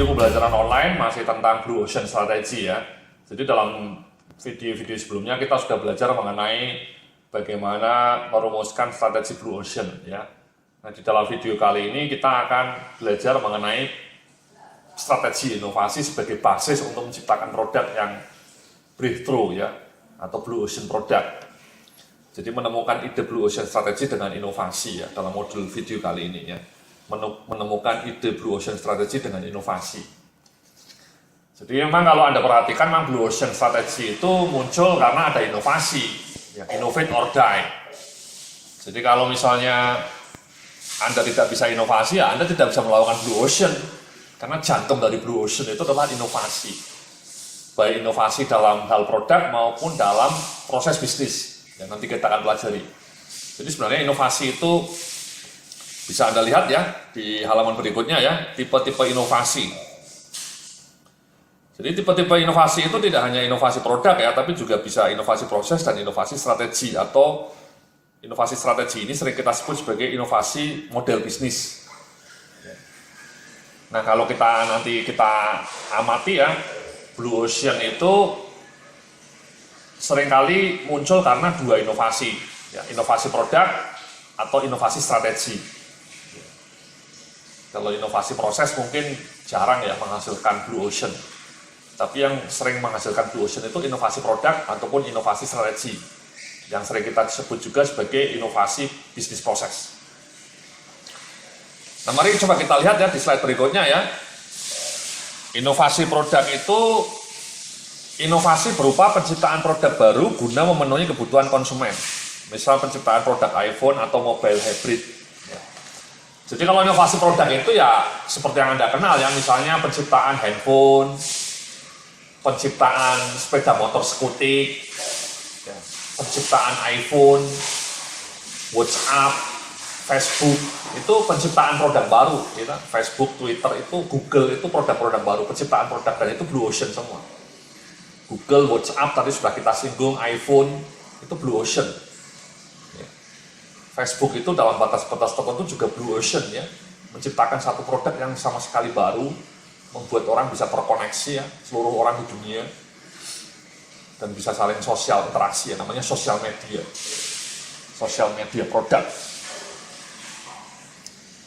video pembelajaran online masih tentang Blue Ocean Strategy ya. Jadi dalam video-video sebelumnya kita sudah belajar mengenai bagaimana merumuskan strategi Blue Ocean ya. Nah, di dalam video kali ini kita akan belajar mengenai strategi inovasi sebagai basis untuk menciptakan produk yang breakthrough ya, atau Blue Ocean product. Jadi menemukan ide Blue Ocean Strategy dengan inovasi ya, dalam modul video kali ini ya. Menemukan ide Blue Ocean Strategy dengan inovasi. Jadi memang kalau Anda perhatikan, memang Blue Ocean Strategy itu muncul karena ada inovasi, ya, innovate or die. Jadi kalau misalnya Anda tidak bisa inovasi, ya Anda tidak bisa melakukan Blue Ocean. Karena jantung dari Blue Ocean itu adalah inovasi. Baik inovasi dalam hal produk maupun dalam proses bisnis. Yang nanti kita akan pelajari. Jadi sebenarnya inovasi itu bisa Anda lihat ya di halaman berikutnya ya, tipe-tipe inovasi. Jadi tipe-tipe inovasi itu tidak hanya inovasi produk ya, tapi juga bisa inovasi proses dan inovasi strategi, atau inovasi strategi ini sering kita sebut sebagai inovasi model bisnis. Nah, kalau nanti kita amati ya, Blue Ocean itu seringkali muncul karena dua inovasi, ya, inovasi produk atau inovasi strategi. Kalau inovasi proses mungkin jarang ya menghasilkan Blue Ocean. Tapi yang sering menghasilkan Blue Ocean itu inovasi produk ataupun inovasi strategi. Yang sering kita sebut juga sebagai inovasi bisnis proses. Nah, mari coba kita lihat ya di slide berikutnya ya. Inovasi produk itu inovasi berupa penciptaan produk baru guna memenuhi kebutuhan konsumen. Misal penciptaan produk iPhone atau mobile hybrid. Jadi kalau inovasi produk itu ya seperti yang Anda kenal ya, misalnya penciptaan handphone, penciptaan sepeda motor skutik, ya, penciptaan iPhone, WhatsApp, Facebook, itu penciptaan produk baru. Gitu. Facebook, Twitter, itu Google, itu produk-produk baru, penciptaan produk, dan itu Blue Ocean semua. Google, WhatsApp, tadi sudah kita singgung, iPhone, itu Blue Ocean. Facebook itu dalam batas-batas tertentu juga Blue Ocean ya, menciptakan satu produk yang sama sekali baru, membuat orang bisa terkoneksi ya, seluruh orang di dunia, dan bisa saling sosial interaksi ya, namanya sosial media produk.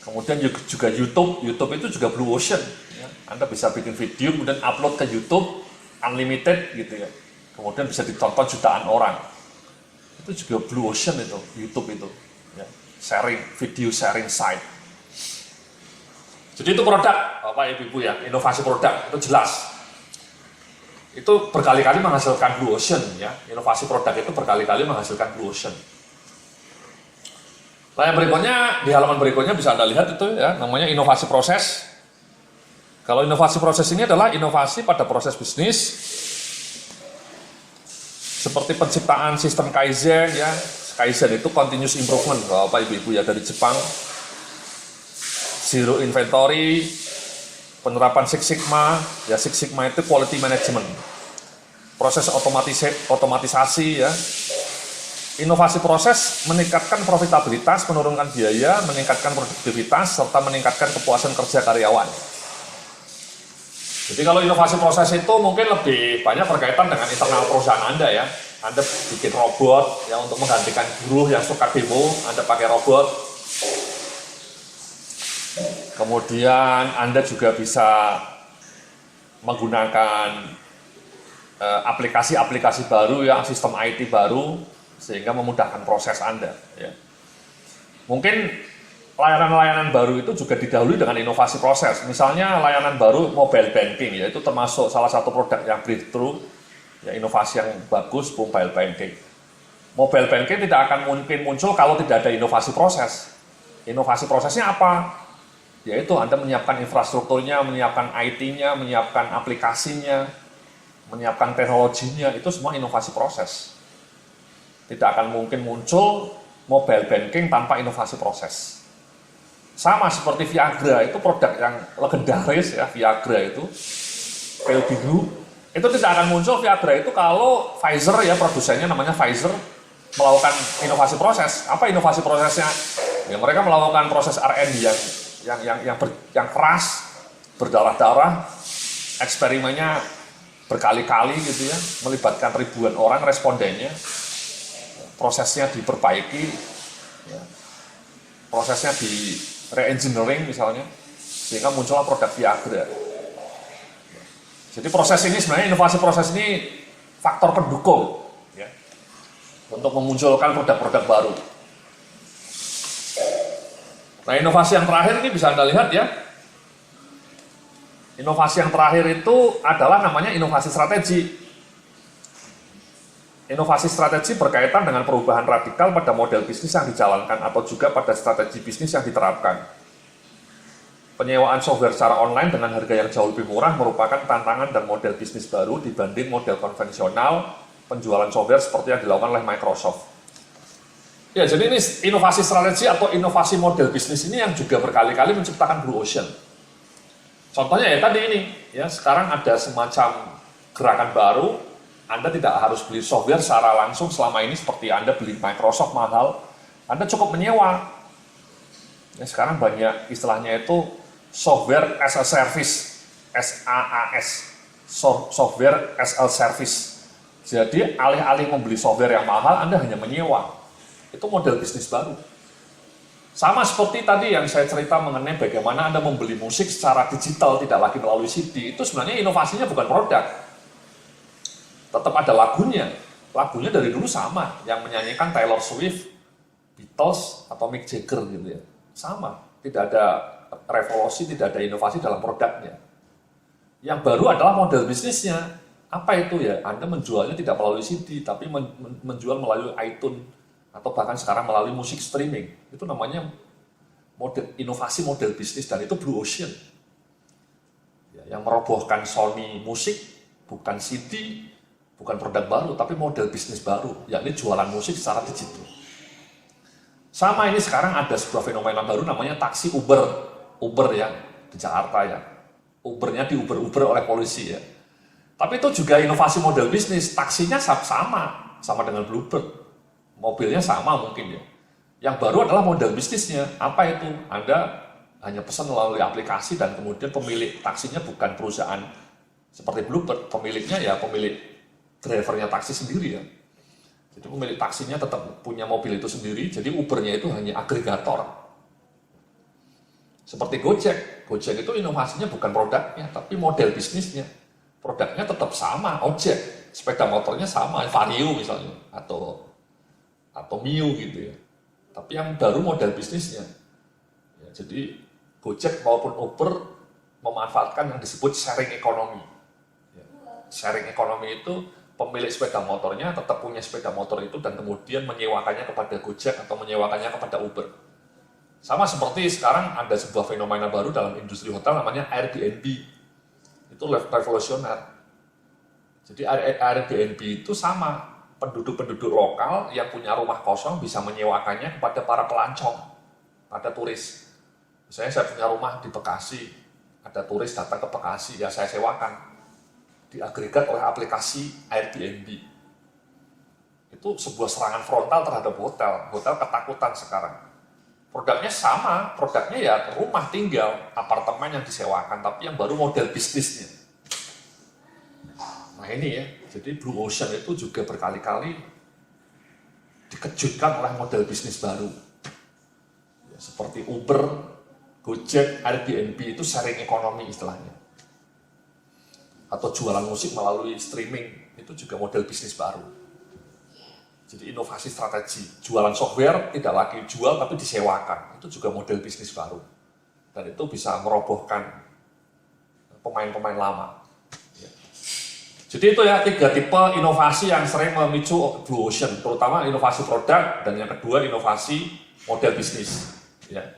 Kemudian juga YouTube itu juga Blue Ocean ya. Anda bisa bikin video kemudian upload ke YouTube unlimited gitu ya, kemudian bisa ditonton jutaan orang. Itu juga Blue Ocean itu, YouTube itu ya, video sharing site. Jadi itu produk, Bapak Ibu ya, inovasi produk itu jelas. Itu berkali-kali menghasilkan Blue Ocean ya, inovasi produk itu berkali-kali menghasilkan Blue Ocean. Nah, yang berikutnya, di halaman berikutnya bisa Anda lihat itu ya, namanya inovasi proses. Kalau inovasi proses ini adalah inovasi pada proses bisnis, seperti penciptaan sistem Kaizen ya. Kaizen itu continuous improvement, Bapak Ibu ya, dari Jepang. Zero inventory, penerapan Six Sigma, ya Six Sigma itu quality management. Proses otomatisasi ya. Inovasi proses meningkatkan profitabilitas, menurunkan biaya, meningkatkan produktivitas, serta meningkatkan kepuasan kerja karyawan. Jadi kalau inovasi proses itu mungkin lebih banyak berkaitan dengan internal perusahaan Anda ya. Anda bikin robot yang untuk menggantikan buruh yang suka demo, Anda pakai robot. Kemudian Anda juga bisa menggunakan aplikasi-aplikasi baru ya, sistem IT baru, sehingga memudahkan proses Anda ya. Mungkin layanan-layanan baru itu juga didahului dengan inovasi proses. Misalnya layanan baru mobile banking ya, itu termasuk salah satu produk yang breakthrough ya, inovasi yang bagus, mobile banking. Mobile banking tidak akan mungkin muncul kalau tidak ada inovasi proses. Inovasi prosesnya apa? Yaitu Anda menyiapkan infrastrukturnya, menyiapkan IT-nya, menyiapkan aplikasinya, menyiapkan teknologinya, itu semua inovasi proses. Tidak akan mungkin muncul mobile banking tanpa inovasi proses. Sama seperti Viagra, itu produk yang legendaris ya, Viagra itu, pil biru. Itu tidak akan muncul Viagra itu kalau Pfizer ya, produsennya namanya Pfizer, melakukan inovasi proses. Apa inovasi prosesnya? Ya mereka melakukan proses R&D yang keras, berdarah-darah, eksperimennya berkali-kali gitu ya, melibatkan ribuan orang respondennya, prosesnya diperbaiki, ya, prosesnya di re-engineering misalnya, sehingga muncullah produk Viagra. Jadi proses ini sebenarnya, inovasi proses ini faktor pendukung ya, untuk memunculkan produk-produk baru. Nah, inovasi yang terakhir ini bisa Anda lihat ya. Inovasi yang terakhir itu adalah namanya inovasi strategi. Inovasi strategi berkaitan dengan perubahan radikal pada model bisnis yang dijalankan atau juga pada strategi bisnis yang diterapkan. Penyewaan software secara online dengan harga yang jauh lebih murah merupakan tantangan dan model bisnis baru dibanding model konvensional penjualan software seperti yang dilakukan oleh Microsoft. Ya, jadi ini inovasi strategi atau inovasi model bisnis ini yang juga berkali-kali menciptakan blue ocean. Contohnya ya tadi ini, ya sekarang ada semacam gerakan baru, Anda tidak harus beli software secara langsung selama ini seperti Anda beli Microsoft mahal, Anda cukup menyewa. Ya, sekarang banyak istilahnya itu software as a service, SaaS, software as a service. Jadi alih-alih membeli software yang mahal, Anda hanya menyewa. Itu model bisnis baru. Sama seperti tadi yang saya cerita mengenai bagaimana Anda membeli musik secara digital, tidak lagi melalui CD, itu sebenarnya inovasinya bukan produk. Tetap ada lagunya. Lagunya dari dulu sama, yang menyanyikan Taylor Swift, Beatles, atau Mick Jagger gitu ya. Sama, tidak ada revolusi, tidak ada inovasi dalam produknya. Yang baru adalah model bisnisnya. Apa itu ya? Anda menjualnya tidak melalui CD, tapi menjual melalui iTunes, atau bahkan sekarang melalui musik streaming. Itu namanya inovasi model bisnis, dan itu blue ocean. Ya, yang merobohkan Sony musik, bukan CD, bukan produk baru, tapi model bisnis baru, yakni jualan musik secara digital. Sama ini sekarang ada sebuah fenomena baru namanya taksi Uber. Uber ya, di Jakarta ya. Ubernya diuber-uber oleh polisi ya. Tapi itu juga inovasi model bisnis, taksinya sama dengan Bluebird. Mobilnya sama mungkin ya. Yang baru adalah model bisnisnya. Apa itu? Anda hanya pesan melalui aplikasi dan kemudian pemilik taksinya bukan perusahaan seperti Bluebird. Pemiliknya ya pemilik drivernya taksi sendiri ya. Jadi pemilik taksinya tetap punya mobil itu sendiri. Jadi Ubernya itu hanya agregator. Seperti Gojek. Gojek itu inovasinya bukan produknya, tapi model bisnisnya. Produknya tetap sama, ojek. Sepeda motornya sama, Vario misalnya. Atau Mio gitu ya. Tapi yang baru model bisnisnya. Ya, jadi Gojek maupun Uber memanfaatkan yang disebut sharing economy. Ya, sharing economy itu pemilik sepeda motornya tetap punya sepeda motor itu dan kemudian menyewakannya kepada Gojek atau menyewakannya kepada Uber. Sama seperti sekarang ada sebuah fenomena baru dalam industri hotel namanya Airbnb. Itu revolusioner. Jadi Airbnb itu sama. Penduduk-penduduk lokal yang punya rumah kosong bisa menyewakannya kepada para pelancong, pada turis. Misalnya saya punya rumah di Bekasi, ada turis datang ke Bekasi, ya saya sewakan. Diagregat oleh aplikasi Airbnb. Itu sebuah serangan frontal terhadap hotel. Hotel ketakutan sekarang. Produknya sama, produknya ya rumah tinggal, apartemen yang disewakan, tapi yang baru model bisnisnya. Nah ini ya, jadi blue ocean itu juga berkali-kali dikejutkan oleh model bisnis baru. Ya, seperti Uber, Gojek, Airbnb itu sharing ekonomi istilahnya. Atau jualan musik melalui streaming, itu juga model bisnis baru. Jadi inovasi strategi, jualan software tidak lagi jual tapi disewakan, itu juga model bisnis baru. Dan itu bisa merobohkan pemain-pemain lama. Jadi itu ya 3 tipe inovasi yang sering memicu blue ocean, terutama inovasi produk dan yang kedua inovasi model bisnis. Ya.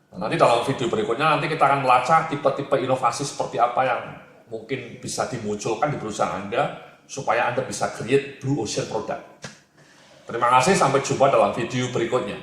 Nah, nanti dalam video berikutnya nanti kita akan melacak tipe-tipe inovasi seperti apa yang mungkin bisa dimunculkan di perusahaan Anda supaya Anda bisa create blue ocean product. Terima kasih, sampai jumpa dalam video berikutnya.